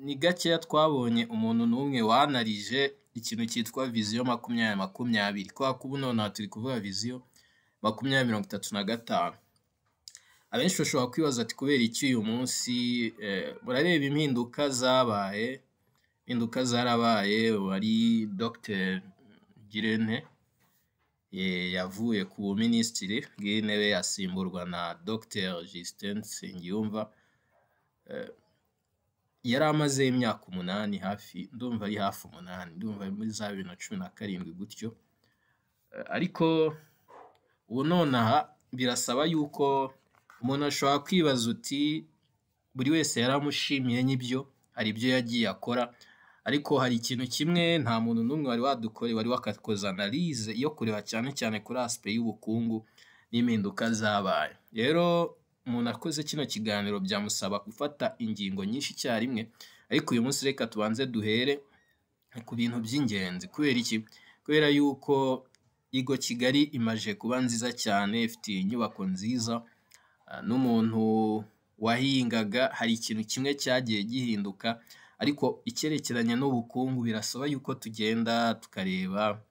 ni gakeya twabonye umuntu n'umwe wanarije ikintu cyitwa viziyo 2020 kubera ko ubu nonaha turi kuvuga viziyo 2035. Abenshi bashobora kwibaza ati kubera iki uyu munsi murareba impinduka zarabaye wari Dr Ngirente yavuye ku buminisitiri bw'intebe asimburwa na Dr Justin Nsengiyumva. Yari amaze imyaka 8 hafi, ndumva ari hafi 8, ndumva muri za 2017 gutyo. Ariko ubu nonaha birasaba yuko umuntu ashobora kwibaza uti buri wese yaramushimiye n'ibyo hari ibyo yagiye akora, ariko hari ikintu kimwe nta muntu n'umwe wari wakakoza analyse yo kureba cyane cyane kuri aspect y'ubukungu n'impinduka zabaye. Rero umuntu akoze kino kiganiro byamusaba gufata ingingo nyinshi icyarimwe, ariko uyu munsi reka tubanze duhere ku bintu by'ingenzi. Kubera iki? Kubera yuko Igo Kigali imaje kuba nziza cyane, ifite inyubako nziza, n'umuntu wahingaga hari ikintu kimwe cyagiye gihinduka, ariko icyerekeranye n'ubukungu birasaba yuko tugenda tukareba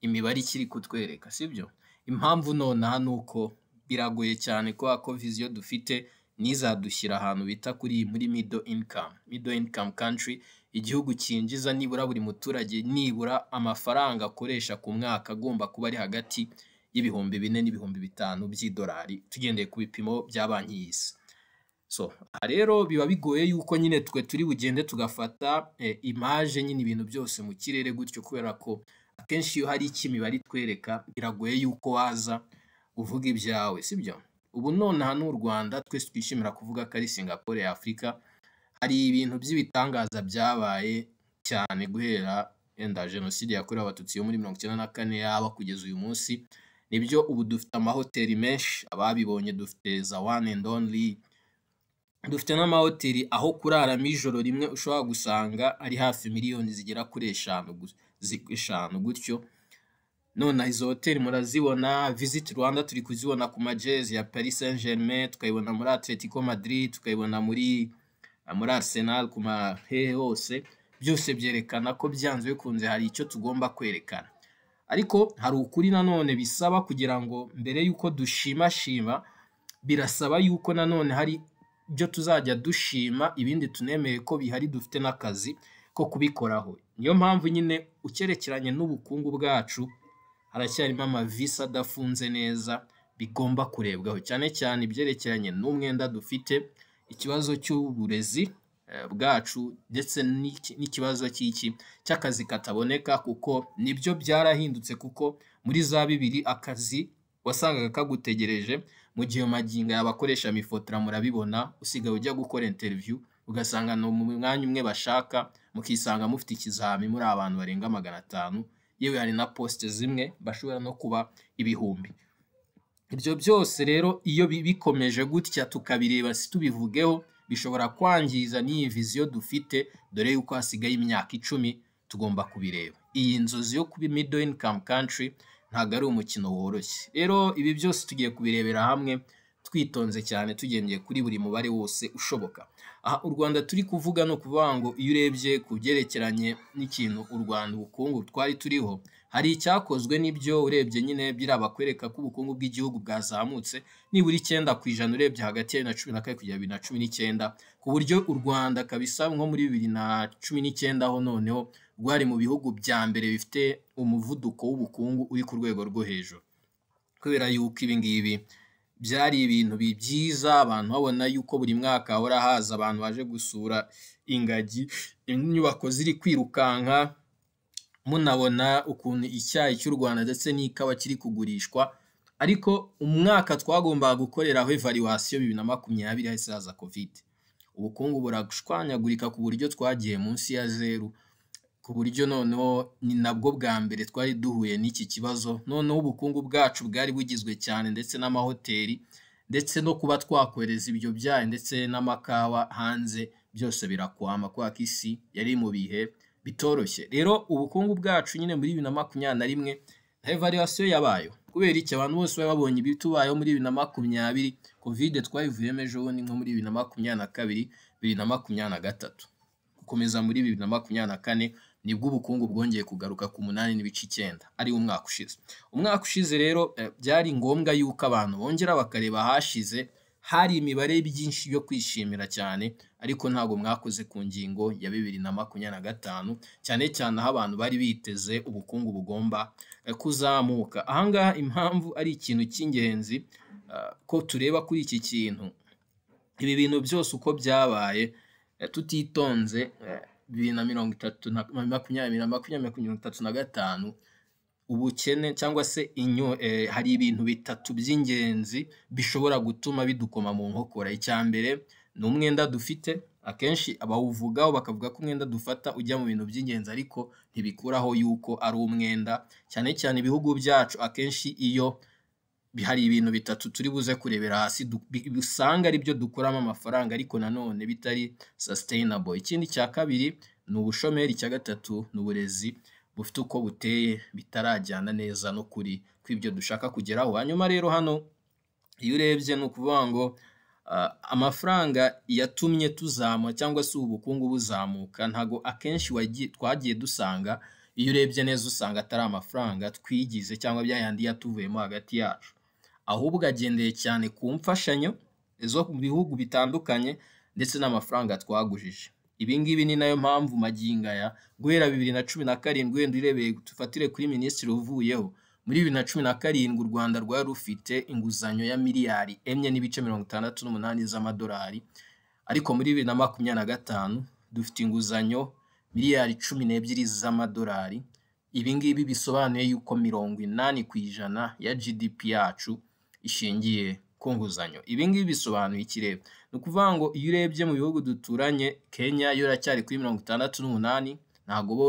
imibare ikiri kutwereka, sibyo? Impamvu nonaha nuko biragoye cyane ko viziyo dufite nizadushyira ahantu bita kuri muri middle income country, igihugu cyinjiza nibura buri muturage nibura amafaranga akoresha ku mwaka agomba kuba ari hagati y'ibihumbi 4 n'ibihumbi 5 by'idolari tugendeye ku bipimo bya banki y'isi. So rero biba bigoye yuko nyine twe turi bugende tugafata image nyine ibintu byose mu kirere gutyo, kubera ko akenshi iyo hari imibare twereka biragoye yuko waza uvuga ibyawe, sibyo? Ubu nonaha n'u Rwanda twese twishimira kuvuga ko ari Singapore ya Afrika. Hari ibintu by'ibitangaza byabaye cyane guhera enda jenoside yakorewe abatutsi yo muri 1994 yaba kugeza uyu munsi. Nibyo ubu dufite amahoteli menshi, ababibonye dufite za one and only, dufite n'amahoteli aho kuraramo ijoro rimwe ushobora gusanga ari hafi miliyoni zigera kuri 5 gutyo. None izo hoteli murazibona, Visit Rwanda turi kuzibona ku majezi ya Paris Saint-Germain, tukayibona muri Atletico Madrid, tukayibona muri Arsenal, ku mahehe hose. Byose byerekana ko byanze bikunze hari icyo tugomba kwerekana. Ariko hari ukuri nanone bisaba kugira ngo mbere yuko dushima birasaba yuko nanone hari byo tuzajya dushima, ibindi tunemeye ko bihari dufite n'akazi ko kubikoraho. Niyo mpamvu nyine ucyerekeranye n'ubukungu bwacu haracyarimo amavisa adafunze neza bigomba kurebwaho, cyane cyane ibyerekeranye n'umwenda dufite, ikibazo cy'uburezi bwacu ndetse n'ikibazo cy'akazi kataboneka, kuko nibyo byarahindutse. Kuko muri za 2 akazi wasangaga kagutegereje, mu gihe magingo yabakoresha mifotora murabibona, usigaye ujya gukora interview ugasanga no mu mwanya umwe bashaka mukisanga mufite ikizami muri abantu barenga 500, yewe hari na poste zimwe bashobora no kuba 1000. Ibyo byose rero iyo bikomeje gutya tukabireba situbivugeho bishobora kwangiza n'iyi viziyo dufite, dore yuko hasigaye imyaka 10 tugomba kubireba. Iyi nzozi yo kuba middle income country ntago ari umukino woroshye. Rero ibi byose tugiye kubirebera hamwe twitonze cyane, tugendeye kuri buri mubare wose ushoboka. Aha u Rwanda turi kuvuga no kuvuga ngo iyo urebye ku byerekeranye n'ikintu u Rwanda ubukungu twari turiho, hari icyakozwe n'ibyo urebye nyine birabakwereka ko ubukungu bw'igihugu bwazamutse nibura 9% urebye hagati ya 2014 kugera 2019, ku buryo u Rwanda kabisa nko muri 2019 aho noneho rwari mu bihugu bya mbere bifite umuvuduko w'ubukungu uri ku rwego rwo hejuru. Kubera yuko ibi ngibi byari ibintu byiza, abantu babona yuko buri mwaka hora haza abantu baje gusura ingagi, inyubako ziri kwirukanka, munabona ukuntu icyayi cy'u Rwanda ndetse n'ikawa kiri kugurishwa. Ariko umwaka twagombaga gukoreraho evaluation 2020 hahise haza covid, ubukungu burashwanyagurika ku buryo twagiye munsi ya 0, ku buryo noneho ni nabwo bwa mbere twari duhuye n'iki kibazo. Noneho ubukungu bwacu bwari bugizwe cyane ndetse n'amahoteli ndetse no kuba twakwereza ibyo byayi ndetse n'amakawa hanze, byose birakwama kwa kisi yari mu bihe bitoroshye. Rero ubukungu bwacu nyine muri 2021 nta evaluation yabayo. Kubera iki? Abantu bose babonye ibitubayeho muri 2020, covid twayivuyemo ejo bundi nko muri 2022 2023. gukomeza muri 2024 nibwo ubukungu bwongeye kugaruka ku 8.9 ari umwaka ushize. Umwaka ushize rero byari ngombwa yuko abantu bongera bakareba hashize, hari imibare byinshi yo kwishimira cyane, ariko ntago mwakoze ku ngingo ya 2025 cyane cyane aho abantu bari biteze ubukungu bugomba kuzamuka. Ahangaha impamvu ari ikintu cy'ingenzi ko tureba kuri iki kintu, ibi bintu byose uko byabaye tutitonze 2035 ubukene cyangwa se hari ibintu bitatu by'ingenzi bishobora gutuma bidukoma mu nkokora. Icyambere ni umwenda dufite, akenshi abawuvugaho bakavuga ko umwenda dufata ujya mu bintu by'ingenzi, ariko ntibikuraho yuko ari umwenda. Cyane cyane ibihugu byacu akenshi iyo hari ibintu bitatu turi buze kurebera hasi usanga ari byo dukuramo amafaranga, ariko nanone bitari sustainable. Ikindi cya kabiri ni ubushomeri, icya gatatu ni uburezi bufite uko buteye bitarajyana neza no kuri kw'ibyo dushaka kugeraho. Hanyuma rero hano iyo urebye ni ukuvuga ngo amafaranga yatumye tuzamuka cyangwa se ubukungu buzamuka, ntago akenshi twagiye dusanga, iyo urebye neza usanga atari amafaranga twigize cyangwa byayandi yatuvuyemo hagati yacu, ahubwo agendeye cyane ku mfashanyo zo mu bihugu bitandukanye ndetse n'amafaranga twagujije. Ibi ngibi ni nayo mpamvu magingo aya guhera 2017 wenda urebeye tufatire kuri minisitiri uvuyeho, muri 2017 u Rwanda rwari rufite inguzanyo ya miliyari 4.68 z'amadolari, ariko muri 2025 dufite inguzanyo miliyari 12 z'amadolari. Ibi ngibi bisobanuye yuko 80% ya GDP yacu ishingiye ku nguzanyo. Ibi ngibi bisobanuye ikireba, ni ukuvuga ngo iyo urebye mu bihugu duturanye, Kenya yo iracyari kuri 68,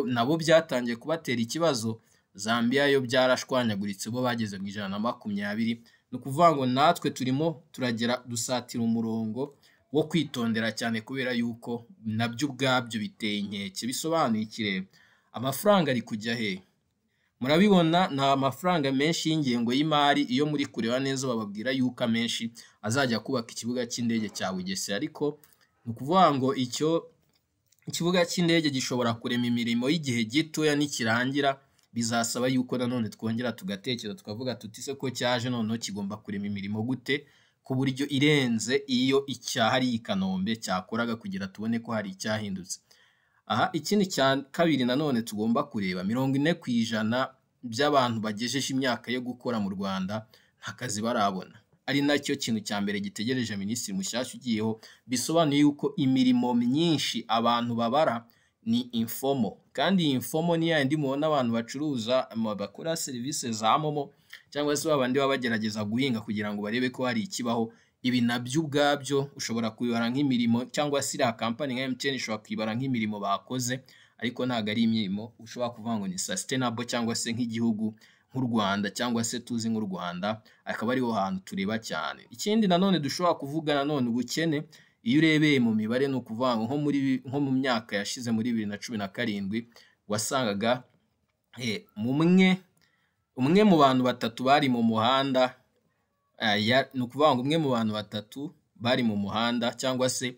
nabo byatangiye kubatera ikibazo. Zambia yo byarashwanyaguritse, bo bageze mu 120. Ni ukuvuga ngo natwe turimo turagera dusatira umurongo wo kwitondera cyane, kubera yuko nabyo ubwabyo biteye inkeke. Bisobanuye ikireba, amafaranga ari kujya he? Murabibona nta mafaranga menshi y'ingengo y'imari, iyo muri kureba neza bababwira yuko amenshi azajya kubaka ikibuga cy'indege cya Bugesera, ariko ni ukuvuga ngo icyo ikibuga cy'indege gishobora kurema imirimo y'igihe gitoya, nikirangira bizasaba yuko nanone twongera tugatekereza tukavuga tuti se ko cyaje noneho kigomba kurema imirimo gute ku buryo irenze iyo icyahari i Kanombe cyakoraga, kugira tubone ko hari icyahindutse. Aha ikindi cya kabiri nanone tugomba kureba, 40% by'abantu bagejeje imyaka yo gukora mu Rwanda nta kazi barabona, ari nacyo kintu cya mbere gitegereje minisitiri mushyashya ugiyeho. Bisobanuye yuko imirimo myinshi abantu babara ni informal, kandi iyi informal ni yandi mubona abantu bacuruza bakora serivisi za momo, cyangwa se babandi baba bagerageza guhinga kugira ngo barebe ko hari ikibaho. Ibi nabyo ubwabyo ushobora kubibara nk'imirimo, cyangwa se iriya kampani nka MTN ishobora kwibara nk'imirimo bakoze, ariko ntabwo ari imirimo ushobora kuvuga ngo ni sustainable, cyangwa se nk'igihugu nk'u Rwanda cyangwa se tuzi nk'u Rwanda akaba ariho hantu tureba cyane. Ikindi nanone dushobora kuvuga nanone ubukene, iyo urebeye mu mibare ni ukuvuga ngo nko mu myaka yashize muri 2017 wasangaga umwe mu bantu batatu bari mu muhanda, ni ukuvuga ngo umwe mu bantu batatu bari mu muhanda, cyangwa se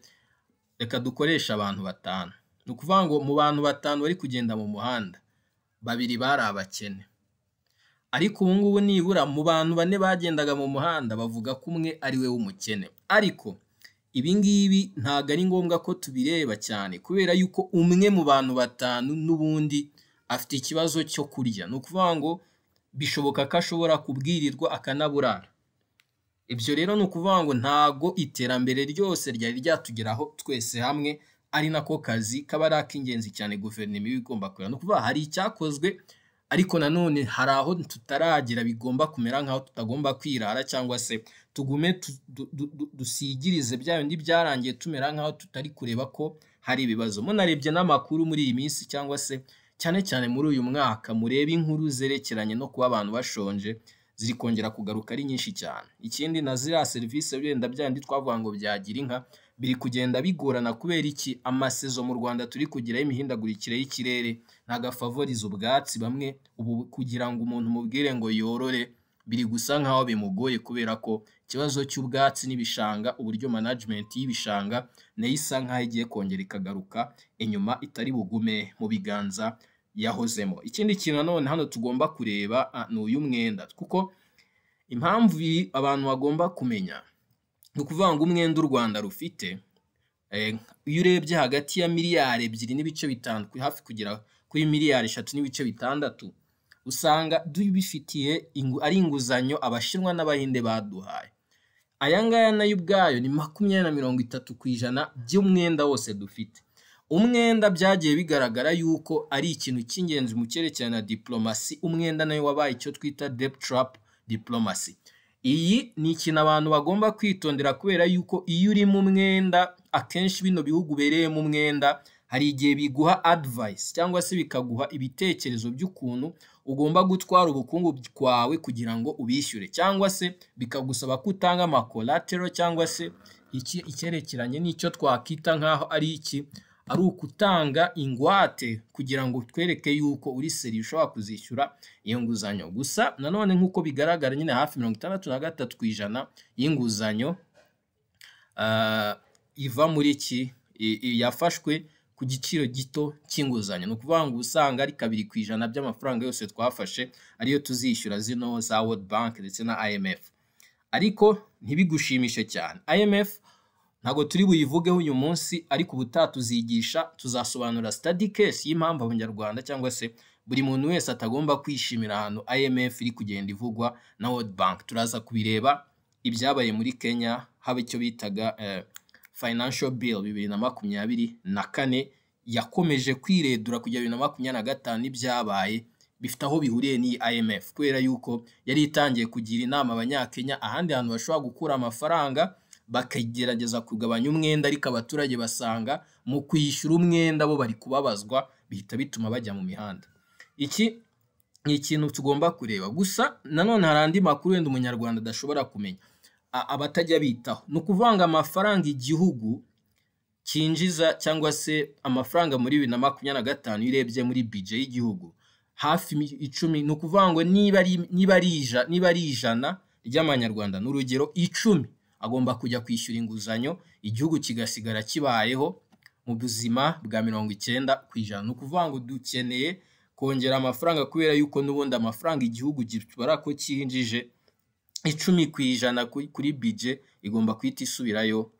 reka dukoresha abantu 5, ni ukuvuga ngo mu bantu 5 bari kugenda mu muhanda 2 bari abakene. Ariko ubu ngubu nibura mu bantu 4 bagendaga mu muhanda bavuga ko umwe ari we w'umukene. Ariko ibi ngibi ntabwo ari ngombwa ko tubireba cyane, kubera yuko umwe mu bantu 5 n'ubundi afite ikibazo cyo kurya. Ni ukuvuga ngo bishoboka ko ashobora kubwirirwa akanaburara. Ibyo rero ni ukuvuga ngo ntago iterambere ryose ryari ryatugeraho twese hamwe, ari nako kazi kaba ari ak'ingenzi cyane guverinoma iba igomba kureba. Ni ukuvuga hari icyakozwe, ariko nanone hari aho tutaragira, bigomba kumera nk'aho tutagomba kwirara, cyangwa se tugume dusigirize bya bindi byarangiye tumera nk'aho tutari kureba ko hari ibibazo. Munarebye n'amakuru muri iyi minsi, cyangwa se cyane cyane muri uyu mwaka, murebe inkuru zerekeranye no kuba abantu bashonje ziri kongera kugaruka ari nyinshi cyane. Ikindi na ziriya serivisi wenda byandi twavuga ngo byagira inka, biri kugenda bigorana. Kubera iki? Amasezo mu Rwanda turi kugiraho imihindagurikire y'ikirere ntago afavoriza ubwatsi bamwe. Ubu kugira ngo umuntu mubwire ngo yorore biri gusa nkaho bimugoye kubera ko ikibazo cy'ubwatsi n'ibishanga, uburyo management y'ibishanga nayo isa nkaho igiye kongera ikagaruka inyuma, itari bugume mu biganza yahozemo. Ikindi kintu nanone hano tugomba kureba ni uyu mwenda, kuko impamvu abantu bagomba kumenya ni ukuvuga ngo umwenda u Rwanda rufite, iyo urebye hagati ya miliyari 2.5 hafi kugera kuri miliyari 3.6, usanga dubifitiye ari inguzanyo Abashinwa n'Abahinde baduhaye. Aya ngaya nayo ubwayo ni 20-30% by'umwenda wose dufite. Umwenda byagiye bigaragara yuko ari ikintu cy'ingenzi mu cyerekeranye na diplomasi. Umwenda nayo wabaye icyo twita debt trap diplomacy. Iyi ni ikintu abantu bagomba kwitondera, kubera yuko iyo uri mu mwenda, akenshi bino bihugu bereyemo umwenda, hari igihe biguha advice cyangwa se bikaguha ibitekerezo by'ukuntu ugomba gutwara ubukungu kwawe kugira ngo ubishyure, cyangwa se bikagusaba ko utanga collateral, cyangwa se icyerekeranye n'icyo twakita nkaho ari ukutanga ingwate kugira ngo twereke yuko uri seri ushobora kuzishyura iyo nguzanyo. Gusa nanone nk'uko bigaragara nyine hafi 63% y'inguzanyo iva muri yafashwe ku giciro gito cy'inguzanyo. Ni ukuvuga ngo usanga ari 2% by'amafaranga yose twafashe ariyo tuzishyura zino za World Bank ndetse na IMF. Ariko ntibigushimishe cyane. IMF ntago turi buyivugeho uyu munsi, ariko ubutaha tuzasobanura study case y'impamvu Abanyarwanda cyangwa se buri muntu wese atagomba kwishimira ahantu IMF iri kugenda ivugwa na World Bank. Turaza kubireba ibyabaye muri Kenya, haba icyo bitaga Financial Bill 2024 yakomeje kwiredura kujya 2025 ibyabaye bifite aho bihuriye ni IMF, kubera yuko yari itangiye kugira inama Abanyakenya ahandi hantu bashobora gukura amafaranga bakagerageza kugabanya umwenda, ariko abaturage basanga mu kwishyura umwenda bo bari kubabazwa, bihita bituma bajya mu mihanda. Iki ni ikintu tugomba kureba. Gusa nanone hari andi makuru wenda umunyarwanda adashobora kumenya, abatajya bitaho. Ni ukuvanga amafaranga igihugu cyinjiza, cyangwa se amafaranga muri 2025 urebye muri budget y'igihugu hafi 10, ni ukuvuga ngo niba ari ijana ry'amanyarwanda, n'urugero 10 agomba kujya kwishyura inguzanyo, igihugu kigasigara kibayeho mu buzima bwa 90%. Ni ukuvuga ngo dukeneye kongera amafaranga, kubera yuko n'ubundi amafaranga igihugu gitwara ko cyinjije 10% kuri budget igomba kwita isubirayo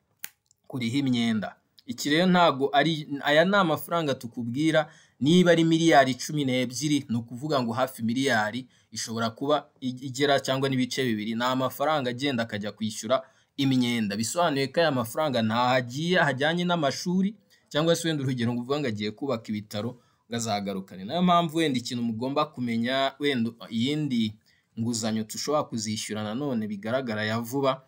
kuriha imyenda. Iki rero ntago ari aya ni amafaranga tukubwira, niba ari miliyari 12, ni ukuvuga ngo hafi miliyari ishobora kuba igera cyangwa n'ibice 2, ni amafaranga agenda akajya kwishyura imyenda. Bisobanuye ko aya mafaranga ntahagiye hajyanye n'amashuri, cyangwa se wenda urugero ngo uvuga ngo agiye kubaka ibitaro ngazagarukane. Nayo mpamvu wenda ikintu mugomba kumenya, wenda iyindi nguzanyo tushobora kuzishyura nanone bigaragara ya vuba,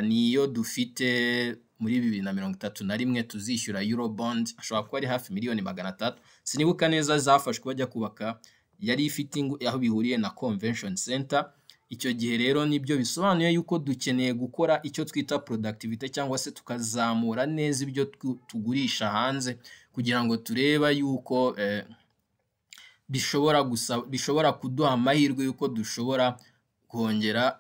niyo dufite muri 2031 tuzishyura Eurobond, ashobora kuba ari hafi 300,000,000. Sinibuka neza zafashwe bajya kubaka, yari ifite aho bihuriye na Convention Center. Icyo gihe rero nibyo bisobanuye yuko dukeneye gukora icyo twita productivity, cyangwa se tukazamura neza ibyo tugurisha hanze, kugira ngo tureba yuko bishobora kuduha amahirwe yuko dushobora kongera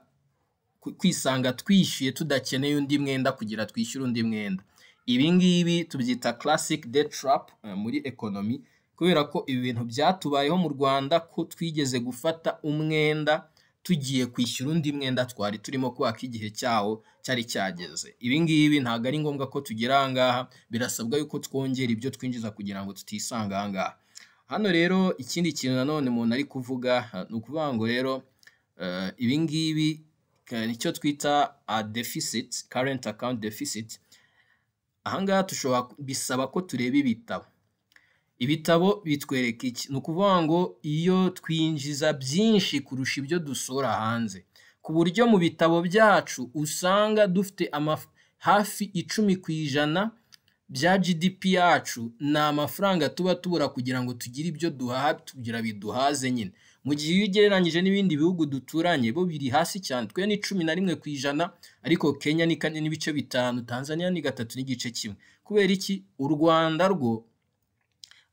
kwisanga twishyuye tudakeneye undi mwenda kugira twishyure undi mwenda. Ibi ngibi tubyita classic debt trap muri economy, kubera ko ibi bintu byatubayeho mu Rwanda, ko twigeze gufata umwenda tugiye kwishyura undi mwenda twari turimo kubaka igihe cyawo cyari cyageze. Ibi ngibi ntago ari ngombwa ko tugera ahangaha, birasabwa yuko twongera ibyo twinjiza kugira ngo tutisanga ahangaha. Hano rero ikindi kintu nanone umuntu ari kuvuga, ni ukuvuga ngo rero ibi ngibi nicyo twita deficit, current account deficit. Ahangaha bisaba ko tureba ibitabo. Ibitabo bitwereka iki? Ni ukuvuga ngo iyo twinjiza byinshi kurusha ibyo dusora hanze, ku buryo mu bitabo byacu usanga dufite hafi 10% bya GDP yacu ni amafaranga tuba tubura kugira ngo tugire ibyo duhaha, tugira biduhaze nyine. Mu gihe iyo ugereranyije n'ibindi bihugu duturanye, bo biri hasi cyane. Twe ni 11%, ariko Kenya ni 4.5%, Tanzania ni 3.1%. Kubera iki? U Rwanda rwo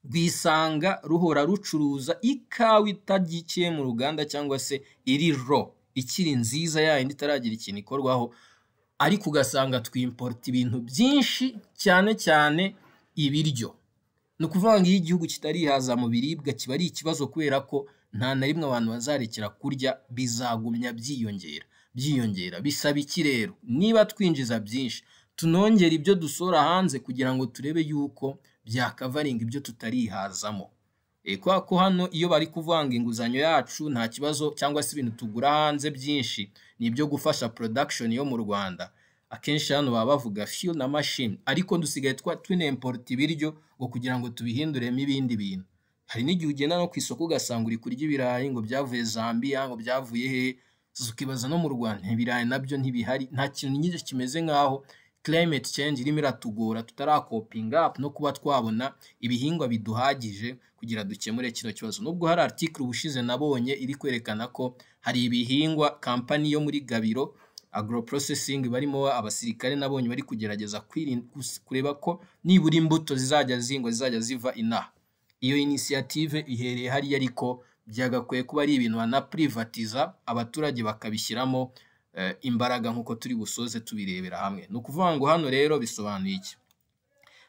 rwisanga ruhora rucuruza ikawa itagikiye mu ruganda, cyangwa se iri raw, ikiri nziza yayindi itaragira ikintu ikorwaho, ariko ugasanga twimporta ibintu byinshi cyane cyane ibiryo. Ni ukuvuga ngo iyo igihugu kitarihaza mu biribwa kiba ari ikibazo, kubera ko nta na rimwe abantu bazarekera kurya, bizagumya byiyongera. Bisaba iki rero? Niba twinjiza byinshi, tunongera ibyo dusora hanze kugira ngo turebe yuko byakavaringa ibyo tutarihazamo. Kwa ko hano iyo bari kuvanga inguzanyo yacu nta kibazo, cyangwa se ibintu tugura hanze byinshi ni ibyo gufasha production yo mu Rwanda, akenshi hano baba bavuga fuel na machine, ariko dusigaye twimporta ibiryo ngo kugira ngo tubihinduremo ibindi bintu. Hari n'igihe ugenda no ku isoko ugasanga uri kurya ibirayi ngo byavuye Zambia, ngo byavuye he, ukibaza no mu Rwanda ibirayi nabyo ntibihari. Nta kintu nyinshi kimeze nk'aho climate change irimo iratugora, tutarakopinga up no kuba twabona ibihingwa biduhagije kugira dukemure kino kibazo. Nubwo hari article ubushize nabonye iri kwerekana ko hari ibihingwa company yo muri Gabiro agro processing barimo abasirikare nabonye bari kugerageza kureba ko nibura imbuto zizajya ziva inaha. Iyo initiative ihereye hariya, ariko byagakwiye kuba ari ibintu banaprivatiza, abaturage bakabishyiramo imbaraga nk'uko turi busoze tubirebera hamwe. Ni ukuvuga ngo hano rero bisobanuye iki?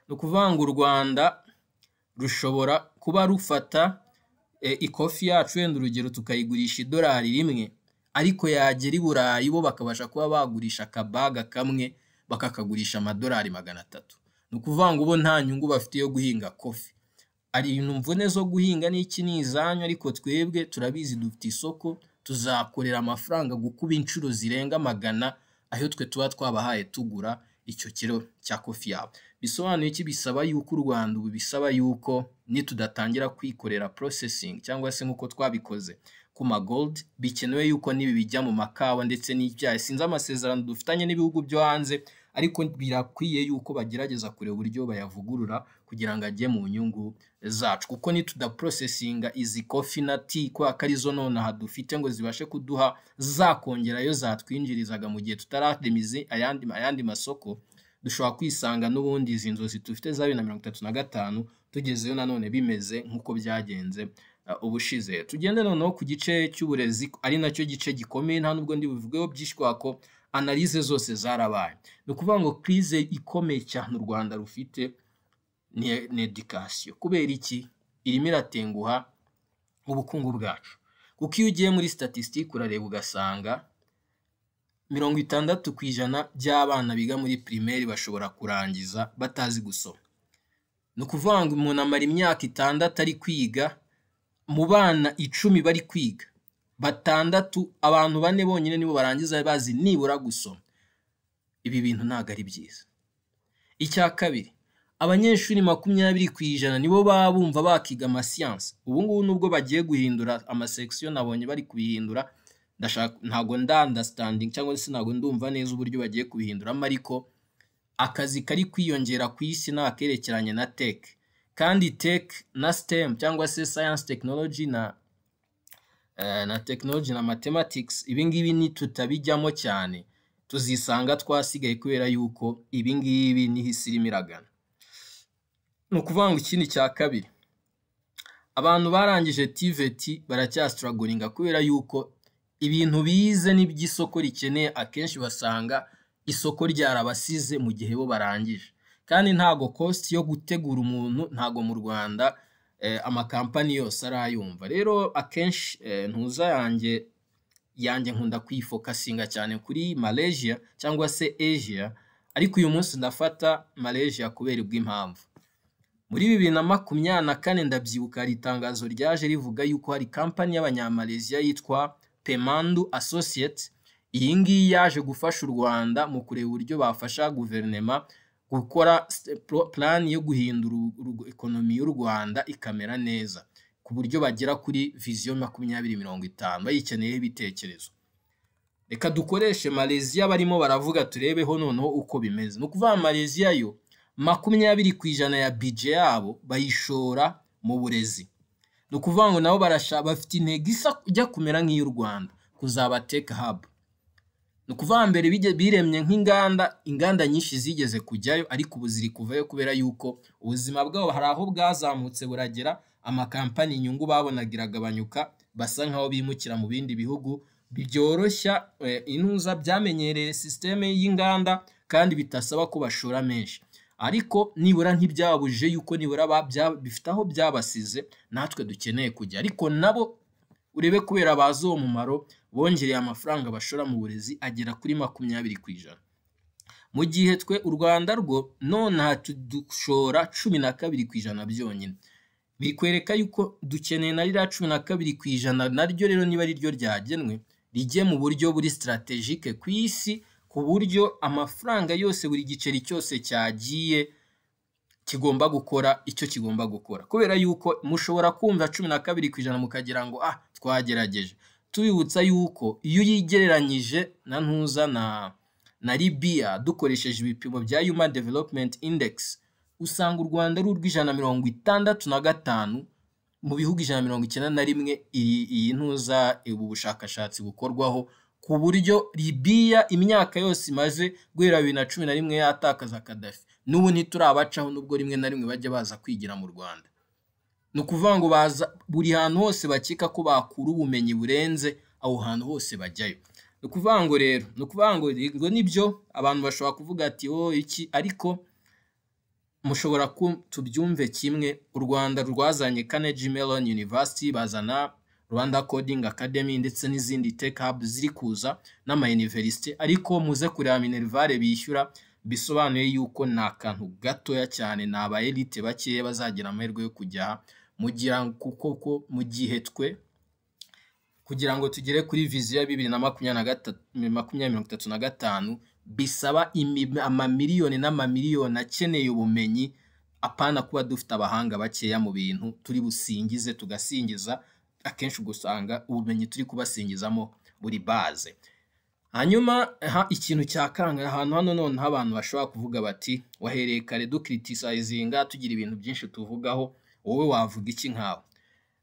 Ni ukuvuga ngo u Rwanda rushobora kuba rufata ikofi yacu wenda urugero tukayigurisha $1, ariko yagera i Burayi bo bakabasha kuba bagurisha akabaga kamwe bakakagurisha $300. Ni ukuvuga ngo bo nta nyungu bafite yo guhinga kofi. Ari ibintu mvune zo guhinga n'iki n'izanyu, ariko twebwe turabizi dufite isoko, tuzakorera amafaranga gukuba inshuro zirenga 100 ayo twe tuba twabahaye tugura icyo kiro cya kofi yabo. Bisobanuye iki? Bisaba yuko u Rwanda ubu bisaba yuko nitudatangira kwikorera processing cyangwa se nkuko twabikoze ku gold, bikenewe yuko nibi bijya mu makawa ndetse n'ibyayi. Sinzi amasezerano dufitanye n'ibihugu byo hanze, ariko birakwiye yuko bagerageza kureba uburyo bayavugurura kugira ngo ajye mu nyungu zacu, kuko nitudaprocessinga izi coffee na tea kwa karizo none hadufite ngo zibashe kuduha zakongerayo zatwinjirizaga mu gihe tutarademize ayandi masoko, dushobora kwisanga n'ubundi izi nzozi dufite za 2035 tugezeyo nanone bimeze nk'uko byagenze ubushize. Tugende noneho ku gice cy'uburezi, ari nacyo gice gikomeye, nta nubwo ndi buvugeho byinshi ko analyse zose zarabaye. Ni ukuvuga ngo crise ikomeye cyane u Rwanda rufite ni education. Kubera iki? Irimo iratenguha ubukungu bwacu, kuko iyo ugiye muri statistique urareba ugasanga 60% by'abana biga muri primaire bashobora kurangiza batazi gusoma. Ni ukuvuga ngo umuntu amara imyaka 6 ari kwiga, mu bana 10 bari kwiga 6, abantu 4 bonyine nibo barangiza bazi nibura gusoma. Ibi bintu ntago ari byiza. Icya kabiri, abanyeshuri 20% nibo babumva bakiga ama science. Ubu ngubu nubwo bagiye guhindura ama section nabonye bari kubihindura, ntago understanding cyangwa se ntago ndumva neza uburyo bagiye kubihindura, ariko akazi kari kwiyongera ku isi nakerekeranye na tech, kandi tech na STEM cyangwa se science technology na technology na mathematics, ibingibi ni tutabijyamo cyane tuzisanga twasigaye, kubera yuko ibingibi ni hisirimo iragana. Ni ukuvuga ngo ikindi cya kabiri, abantu barangije TVET baracyastrugglinga kubera yuko ibintu bize n'iby'isoko rikeneye akenshi basanga isoko ryarabasize mu gihe bo barangije, kandi ntago cost yo gutegura umuntu ntago mu Rwanda amakampani yose arayumva. Rero akenshi ntuza yanjye nkunda kwifokasinga cyane kuri Malaysia cyangwa se Asia, ariko uyu munsi ndafata Malaysia kubera ubw'impamvu. Muri 2024 ndabyibuka hari itangazo ryaje rivuga yuko hari company y'abanyamalaysia yitwa Pemandu Associates. Iyi ngiyi yaje gufasha u Rwanda mu kureba uburyo bafasha guverinoma gukora plan yo guhindura economy y'u Rwanda ikamera neza, ku buryo bagera kuri vision 2050 bayikeneye ibitekerezo. Reka dukoreshe Malaysia barimo baravuga turebeho noneho uko bimeze. No kuva Malaysia yo 20% ya budget yabo bayishora mu burezi. No kuvuga ngo nabo bafite intego isa ujya kumera nk'iy'u Rwanda, kuzaba tech hub. No kuvuga mbere biremye inganda nyinshi zigeze kujyayo, ariko ubu ziri kuvayo kubera yuko ubuzima bwabo hari aho bwazamutse buragera, amakampani inyungu babonagira agabanyuka, basa nkaho bimukira mu bindi bihugu byoroshya intuza byamenyereye systeme y'inganda kandi bitasaba ko bashora menshi, ariko nibura ntibyabujije yuko nibura bifite aho byabasize natwe dukeneye kujya, ariko nabo urebe kubera bazi uwo mumaro bongereye amafaranga bashora mu burezi agera kuri 20%. Mu gihe twe u Rwanda rwo none dushora 12% byonyine, bikwereka yuko dukeneye na rira 12% naryo rero niba ari ryo ryagenwe rijye mu buryo buri strategique ku isi, ku buryo amafaranga yose buri giceri cyose cyagiye kigomba gukora icyo kigomba gukora, kubera yuko mushobora kumva 12% mukagira ngo twagerageje. Tubibutsa yuko iyo yigereranyije na ntuza na Libya dukoresheje ibipimo bya Human Development Index, usanga u Rwanda ari urw'165 mu bihugu 191 iyi ntuza ubu bushakashatsi bukorwaho, ku buryo Libya imyaka yose imaze guhera 2011 yatakaza Gaddafi n'ubu ntiturabacaho, nubwo rimwe na rimwe bajya baza kwigira mu Rwanda. No kuvuga ngo baza buri hantu hose bakika ko bakura ubumenyi burenze aho hantu hose bajyayo. No kuvuga ngo rero ngo nibyo abantu bashobora kuvuga ati iki, ariko mushobora tubyumve kimwe. U Rwanda rwazanye Carnegie Mellon University, bazana Rwanda Coding Academy ndetse n'izindi tech hub ziri kuza n'ama university, ariko muze kureba minervare bishyura bisobanuye yuko nta kantu gatoya cyane, n'aba elite bakeya bazagira amahirwe yo kujya mugira kuko mu gihe twe kugira ngo tugere kuri vision ya 2035 bisaba amamiliyoni n'amamiliyoni akeneye ubumenyi, apana kuba dufite abahanga bakeya mu bintu turi busingize tugasingiza. Akenshi gusanga ubumenyi turi kubasingizamo buri base. Hanyuma ikintu cyakanga ahantu hano none abantu bashobora kuvuga bati wahereye kare du criticizinga tugira ibintu byinshi tuvugaho, wowe wavuga iki nkawe?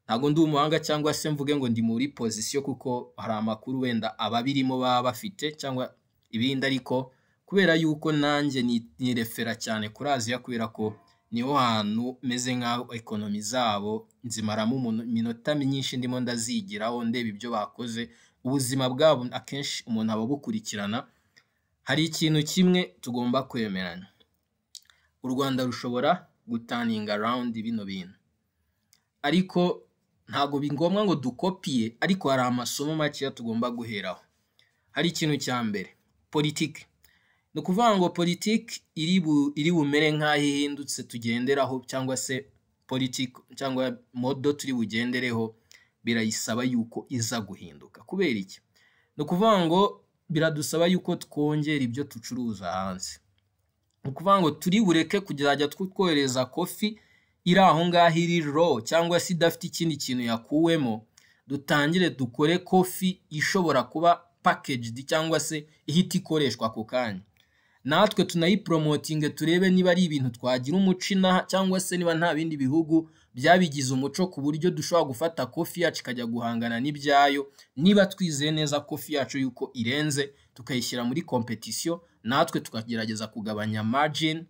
Ntago ndi umuhanga cyangwa se mvuge ngo ndi muri position, kuko hari amakuru wenda ababirimo baba bafite cyangwa ibindi, ariko kubera yuko nanjye ni refera cyane kuri Aziya, kubera ko niho hantu meze nkaho ekonomi zabo nzimaramo minota myinshi ndimo ndazigiraho ndeba ibyo bakoze, ubuzima bwabo akenshi umuntu aba bukurikirana. Hari ikintu kimwe tugomba kwemeranya, u Rwanda rushobora guturning around bino bintu, ariko ntago bingombwa ngo dukopiye, ariko hari amasomo make tugomba guheraho. Hari ikintu cya mbere, politiki. No kuvuga ngo politiki iri bumere nkaho ihindutse tugenderaho, cyangwa se politiki cyangwa modo turi bugendereho birayisaba yuko iza guhinduka. Kubera iki? No kuvuga ngo biradusaba yuko twongera ibyo tucuruza hanze. No kuvuga ngo turi bureke kujya twohereza kofi iri aho ngaho iri raw cyangwa se idafite ikindi kintu yakuwemo, dutangire dukore kofi ishobora kuba packaged cyangwa se ihita ikoreshwa ako kanya. Natwe tunayipromotinge turebe niba ari ibintu twagira umucina, cyangwa se niba nta bindi bihugu byabigize umuco ku buryo dushobora gufata kofi yacu ikajya guhangana n'ibyayo. Niba twizeye neza kofi yacu yuko irenze, tukayishyira muri competition, natwe tukagerageza kugabanya margin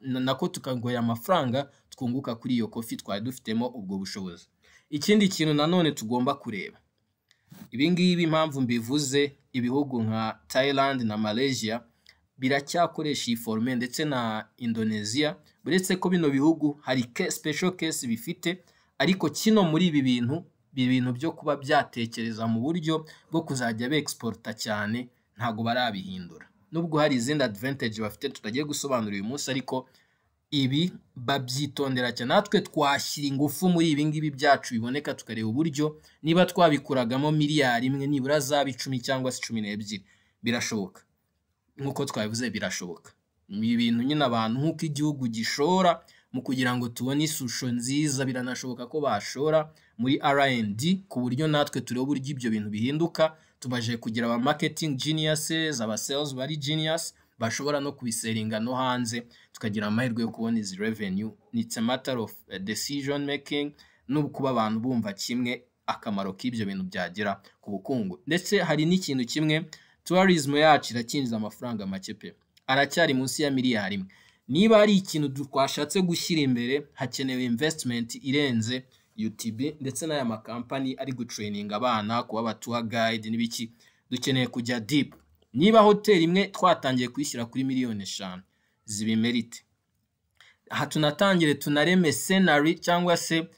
nako tukagoya amafaranga twunguka kuri iyo kofi twari dufitemo ubwo bushobozi. Ikindi kintu nanone tugomba kureba, ibingibi impamvu mbivuze, ibihugu nka Thailand na Malaysia biracyakoresha iyi forme, ndetse na Indonesia, buretse ko bino bihugu hari special case bifite, ariko kino muri ibi bintu byo kuba byatekereza mu buryo bwo kuzajya be-exporta cyane ntago barabihindura. Nubwo hari izindi advantage bafite tutagiye gusobanura uyu munsi, ariko ibi babyitondera cyane. Natwe twashyira ingufu muri ibi ngibi byacu biboneka, tukareba uburyo niba twabikuragamo miliyari imwe nibura zaba 10 cyangwa se 12, birashoboka. Nkuko twabivuze birashoboka. Ni ibintu nyine abantu nkuko igihugu gishora mu kugira ngo tubone isusho nziza, biranashoboka ko bashora muri R&D ku buryo natwe tureba uburyo ibyo bintu bihinduka. Tubaje kugira aba marketing geniuses, aba sales bari genius, bashobora no kubiseringa no hanze, tukagira amahirwe yo kubona izi revenue. It's a matter of decision making, no kuba abantu bumva kimwe akamaro k'ibyo bintu byagira ku bukungu. Ndetse hari n'ikintu kimwe, tourism yacu irakinjiza amafaranga make pe, aracyari munsi ya miliyari imwe. Niba ari ikintu twashatse gushyira imbere, hakenewe investment irenze UTB ndetse n'aya makampani ari gutraininga abana kuba abatour guide n'ibiki, dukeneye kujya deep. Niba hoteli imwe twatangiye kwishyira kuri miliyoni 5 zibimerite, aha tunatangire tunareme scenario cyangwa se,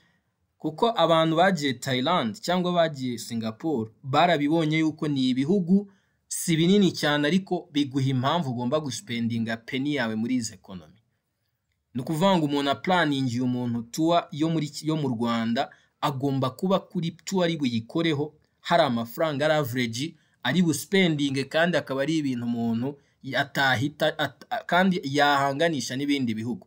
kuko abantu bagiye Thailand cyangwa bagiye Singapore barabibonye yuko ni ibihugu si binini cyane ariko biguha impamvu ugomba guspendinga penny yawe muri izi economy. Ni ukuvuga ngo umuntu aplaningi umuntu tour yo mu Rwanda agomba kuba kuri tour ari buyikoreho hari amafaranga ari average ari buspendinge, kandi akaba ari ibintu umuntu yatahita kandi yahanganisha n'ibindi bihugu.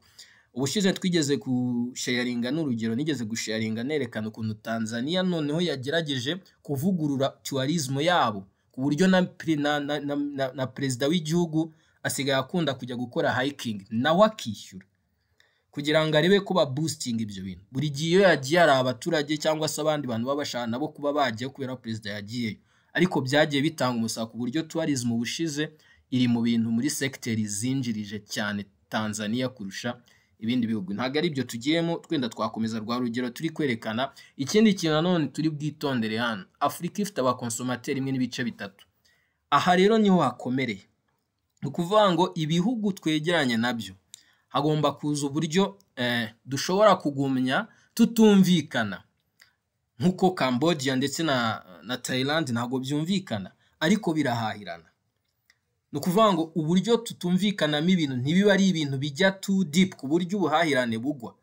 Ubushize twigeze gusharinga n'urugero, nigeze gusharinga nerekana ukuntu Tanzania noneho yagerageje kuvugurura tourism yabo ku buryo na perezida w'igihugu asigaye akunda kujya gukora hiking nawe akishyura kugira ngo arebe kuba boosting ibyo bintu. Buri gihe iyo yagiye ari abaturage cyangwa se abandi bantu babashaka nabo kuba bagiye kubera perezida yagiye, ariko byagiye bitanga umusaka ku buryo tourism ubushize iri mu bintu muri sector zinjirije cyane Tanzania kurusha ibindi bihugu. Ntago ari byo tugiyemo, twenda twakomeza rwa rugero turi kwerekana. Ikindi kintu nanone turi bwitondere hano, Afrika ifite abakonsomateri imwe n'ibice bitatu. Aha rero niho hakomereye. Ni ukuvuga ngo ibihugu twegeranye nabyo hagomba kuza uburyo dushobora kugumya tutumvikana, nkuko Cambodia ndetse na Thailand ntago byumvikana ariko birahahirana. Ni ukuvuga ngo uburyo tutumvikanamo ibintu ntibiba ari ibintu bijya too deep ku buryo ubuhahirane bugwa,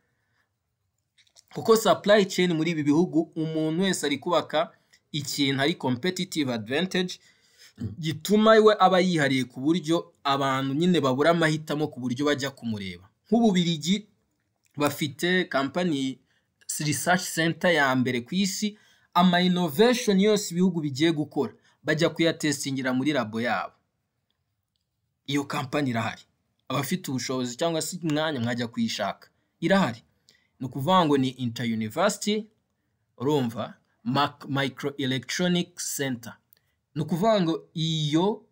kuko supply chain muri ibi bihugu umuntu wese ari kubaka ikintu ari competitive advantage gituma we aba yihariye ku buryo abantu nyine babura amahitamo ku buryo bajya kumureba. Nk'Ububirigi bafite company research center ya mbere ku isi, ama innovation yose ibihugu bigiye gukora bajya kuyatestingira muri labo yabo. Iyo company irahari, abafite ubushobozi cyangwa se mwanya mwajya kuyishaka irahari. Ni ukuvuga ngo ni Inter University, urumva, Microelectronic Center. Ni ukuvuga ngo iyo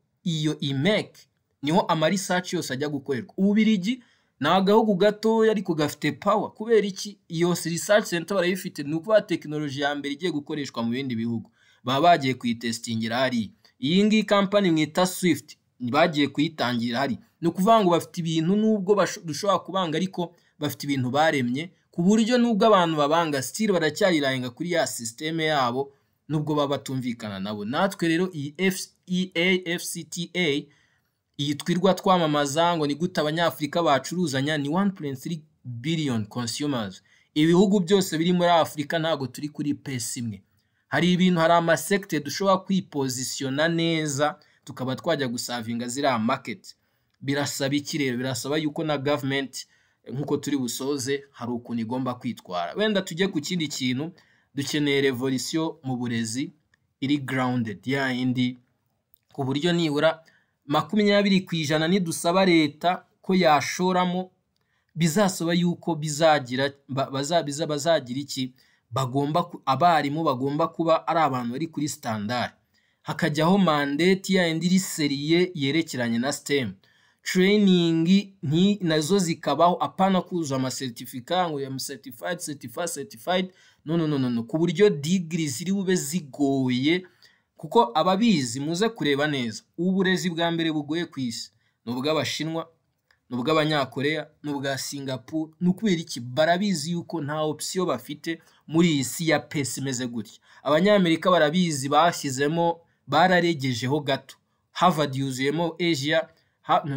IMEC niho ama research yose ajya gukorerwa. Ububirigi ni agahugu gato ariko gafite power. Kubera iki? Iyo research center barayifite, ni ukuvuga technology ya mbere igiye gukoreshwa mu bindi bihugu baba bagiye kuyitestingira hari. Iyi ngiyi company mwita Swift bagiye kuyitangira hari. Ni ukuvuga ngo bafite ibintu nubwo dushobora kubanga ariko bafite ibintu baremye ku buryo nubwo abantu babanga still baracyarirayenga kuri ya system yabo nubwo baba batumvikana nabo. Natwe rero iyi FCTA iyi twirwa twamamaza ngo ni gute abanyafrika bacuruzanya, ni 1.3 billion consumers. Ibihugu byose biri muri Afrika ntago turi kuri pace imwe. Hari ibintu, hari ama sector dushobora kwipositiona neza tukaba twajya gusavinga zira market. Birasaba iki rero? Birasaba yuko na government nkuko turi busoze hari ukuntu igomba kwitwara. Wenda tujye ku kindi kintu, dukeneye revolution mu burezi iri grounded ya indi ku buryo nibura 20% nidusaba leta ko yashoramo, bizasaba yuko bizagira bazagira iki, bagomba abarimu bagomba kuba ari abantu bari kuri standard. Hakajyaho mandate ya indi seriye yerekeranye na STEM training nazo zikabaho, apana kuza ama certificate ngo ya certified no ku buryo degree ziri bube zigoye. Kuko ababizi muze kureba neza, uburezi bwa mbere bugoye ku isi n'ubw'Abashinwa, n'ubw'Abanyakorea, n'ubwa Singapore. N'ukubera iki? Barabizi yuko nta option bafite muri isi ya pesi imeze gutya. Abanyamerika barabizi, bashyizemo bararegejeho gato. Harvard yuzuyemo Asia,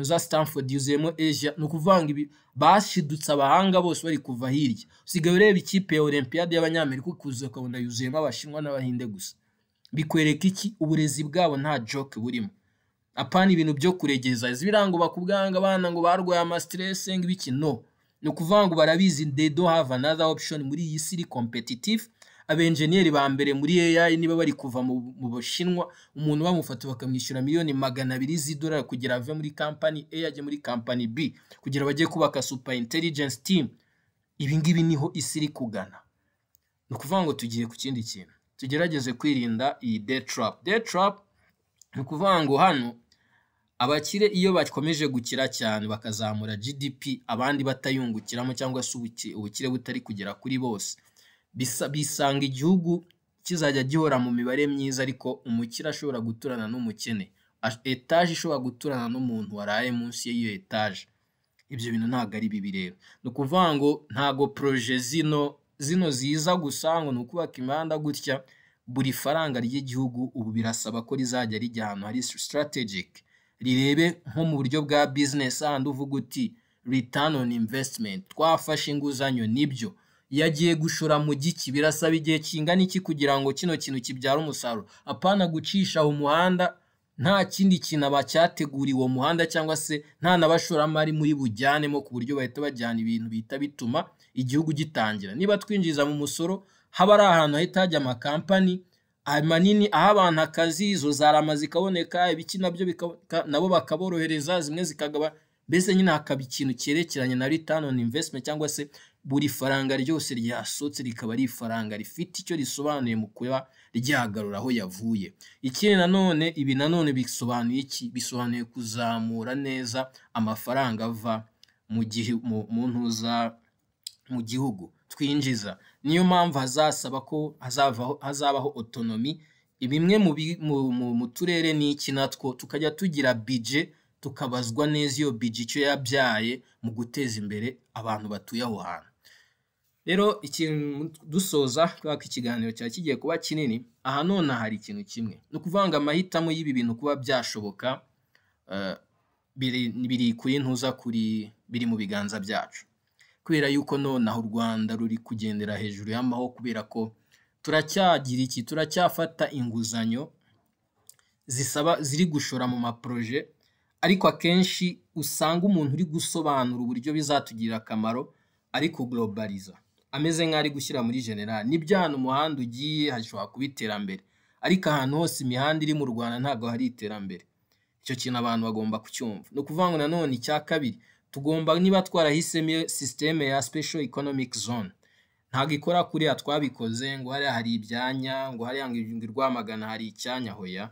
za Stanford yuzuyemo Asia. Ni ukuvanga ibi bashidutse abahanga bose bari kuva hirya. Usigaye ureba ikipe ya Olympiade y'Abanyamerika ukuze ukabona yuzuyemo Abashinwa n'Abahinde gusa. Bikwereka iki? Uburezi bwabo nta joke burimo, apana ibintu byo kuregeza ibirango bakubwanga abana ngo barwaye ama stress ngibiki. No, ni ukuvuga ngo barabizi they don't have another option muri iyi si competitive. Abenjeniyeri ba mbere muri AI niba bari kuva mu Bushinwa, umuntu bamufata bakamwishyura $200,000 kugira ave muri company A ajye muri company B kugira bagiye kubaka super intelligence team. Ibi ngibi niho isi iri kugana. Ni ukuvuga ngo tugiye ku kindi kintu, tugerageze kwirinda iyi debt trap. Debt trap ni ukuvuga ngo hano abakire iyo bakomeje gukira cyane bakazamura GDP abandi batayungukiramo cyangwa se ubukire butari kugera kuri bose, bisanga igihugu kizajya gihora mu mibare myiza, ariko umukire ashobora guturana n'umukene, etaje ishobora guturana n'umuntu waraye munsi y'iyo etaje. Ibyo bintu ntabwo ari bibi rero. Ni ukuvuga ngo ntabwo proje zino ziza gusa ngo ni ukubaka imihanda gutya. Buri faranga ry'igihugu ubu birasaba ko rizajya rijya ahantu hari strategic, rirebe nko mu buryo bwa business, ahandi uvuga uti return on investment. Twafashe inguzanyo, nibyo yagiye gushora mu giki, birasaba igihe kingana iki kugira ngo kino kintu kibyara umusaruro. Apana gucisha umuhanda nta kindi kintu abacyateguriye uwo muhanda, cyangwa se nta n'abashoramari muri bujyanemo, ku buryo bahita bajyana ibintu bihita bituma igihugu gitangira. Niba twinjiza mu musoro, haba ari ahantu hahita hajya amakampani manini aha abantu akazi, izo zarama zikaboneka, ibiki nabyo nabo bakaborohereza, zimwe zikagaba. Mbese nyine hakaba ikintu cyerekeranye na return on investment, cyangwa se buri faranga ryose ryasotse rikaba ari ifaranga rifite icyo risobanuye mu kuba ryagarura aho yavuye. Ikindi nanone, ibi nanone bisobanuye iki? Bisobanuye kuzamura neza amafaranga ava mu gihugu twinjiza. Niyo mpamvu hazasaba ko hazabaho autonomy. Bimwe mu turere n'iki natwo tukajya tugira budget, tukabazwa neza iyo budget icyo yabyaye mu guteza imbere abantu batuye aho hantu. Rero ikintu dusoza, kubera ko ikiganiro cya kigiye kuba kinini, aha none hari ikintu kimwe, ni ukuvanga amahitamo y'ibi bintu kuba byashoboka, biri biri mu biganza byacu, kubera yuko none aho u Rwanda ruri kugendera hejuru y'amaho, kubera ko turacyafata inguzanyo ziri gushora mu maproje, ariko akenshi usanga umuntu uri gusobanura uburyo bizatugirira akamaro ariko globaliza, ameze nk'ari gushyira muri general. Nibyo ahantu umuhanda ugiye hashobora kuba iterambere, ariko ahantu hose imihanda iri mu Rwanda ntabwo hari iterambere. Icyo kintu abantu bagomba kucyumva. Ni ukuvuga ngo nanone icya kabiri, tugomba, niba twarahisemo systeme ya special economic zone, ntabwo ikora kuriya twabikoze ngo hariya hari ibyanya, ngo hariya ngo Rwamagana hari icyanya, hoya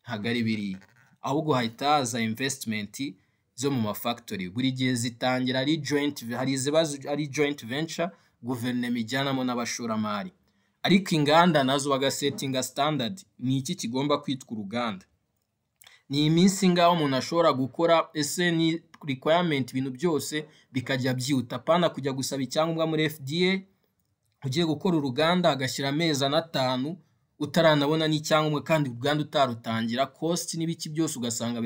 ntabwo ari biri. Ahubwo hahita haza investment zo mu mafactory, buri gihe zitangira hari izibazo ari joint venture, guverinoma ijyanamo n'abashoramari, ariko inganda nazo bagasetinga standard. Ni iki kigomba kwitwa uruganda? Ni iminsi ngaho umuntu ashobora gukora, ese ni requirement, ibintu byose bikajya byihuta, apana kujya gusaba icyangombwa muri FDA. Ugiye gukora uruganda agashyira amezi 5 utaranabona n'icyangombwa, kandi uruganda utarutangira, cost n'ibiki byose ugasanga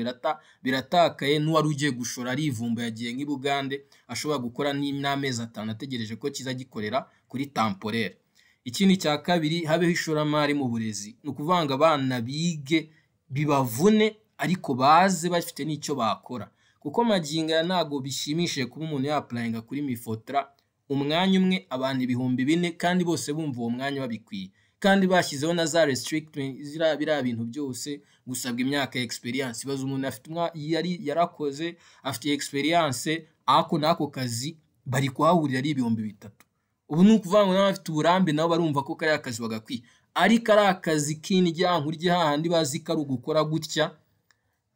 biratakaye. N'uwari ugiye gushora arivumba, yagiye nk'Ibugande, ashobora gukora n'amezi 5 ategereje ko kiza gikorera kuri temporaire. Ikindi cya kabiri, habeho ishoramari mu burezi. Ni ukuvuga ngo abana bige bibavune, ariko baze bafite n'icyo bakora, kuko maginga ntago bishimishije kuba umuntu yapplyinga kuri Mifotra umwanya umwe abantu 4,000, kandi bose bumva uwo mwanya babikwiye, kandi bashyizeho na za restriction biriya bintu byose, gusabwa imyaka ya experience. Ibaza umuntu afite yarakoze, afite experience, ako nako kazi bari kuhahurira ari 3,000. Ubu ni ukuvuga ngo n'abafite uburambe nabo barumva ko kariya kazi bagakwiye, ariko ari akazi k'indyankurye hahandi bazi ko ari ugukora gutya.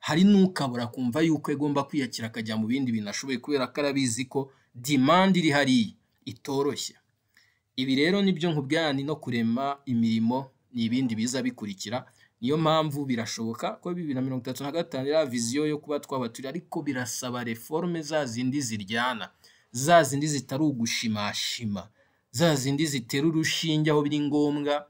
Hari n'ukabura kumva yuko agomba kwiyakira akajya mu bindi bintu ashoboye, kubera ko arabizi ko demand iri hariya itoroshye. Ibi rero nibyo nkubwira, no kurema imirimo n'ibindi biza bikurikira. Niyo mpamvu birashoboka ko 2035 ira viziyo yo kuba twabaturi, ariko birasaba reforme za zindi ziryana, za zindi zitari ugushimashima, za zindi zitera urushinge aho biri ngombwa,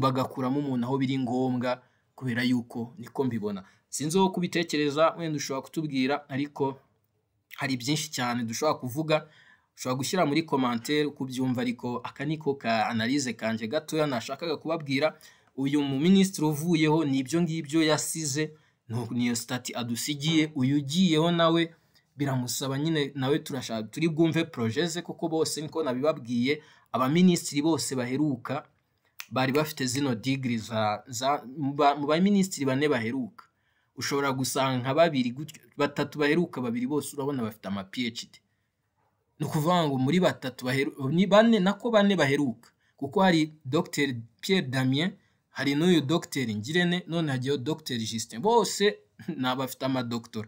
bagakuramo umuntu aho biri ngombwa, kubera yuko niko mbibona. Sinzi aho kubitekereza, wenda ushobora kutubwira, ariko hari byinshi cyane dushobora kuvuga. Ushobora gushyira muri commentaire uko ubyumva, ariko aka niko ka analyse kanje gatoya nashakaga kubabwira. Uyu mu ministre uvuyeho nibyo ngibyo yasize, niyo stati adusigiye. Uyu ugiyeho nawe biramusaba nyine, nawe turashaka turi bwumve projeze, kuko bose niko nabibabwiye, aba ministri bose baheruka bari bafite zino degree mu ba ministri 4 baheruka. Ushobora gusanga 2 gutyo, 3 baheruka, 2 bose urabona bafite ama PhD. Ni ukuvuga ngo muri 3 baheruka, ni 4 nako 4 baheruka, kuko hari Dr Pierre Damien, hari n'uyu Dr Ngirente, none hagiyeho Dr Justin, bose n'abafite ama doctor.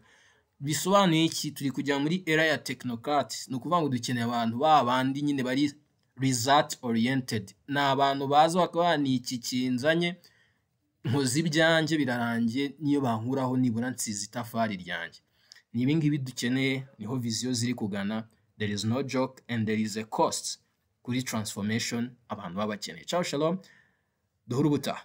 Bisobanuye iki? Turi kujya muri era ya technocrats. Ni ukuvuga ngo dukeneye abantu babandi nyine bari result oriented, ni abantu baza bakaba ni iki kinzanye nkoze ibyanjye birarangiye, niyo bankuraho nibura nsize itafari ryanjye. Ni ibi ngibi dukeneye, niho viziyo ziri kugana. There is no joke and there is a cost kuri transformation abantu baba bakeneye. Ciao shalom, duhura ubutaha.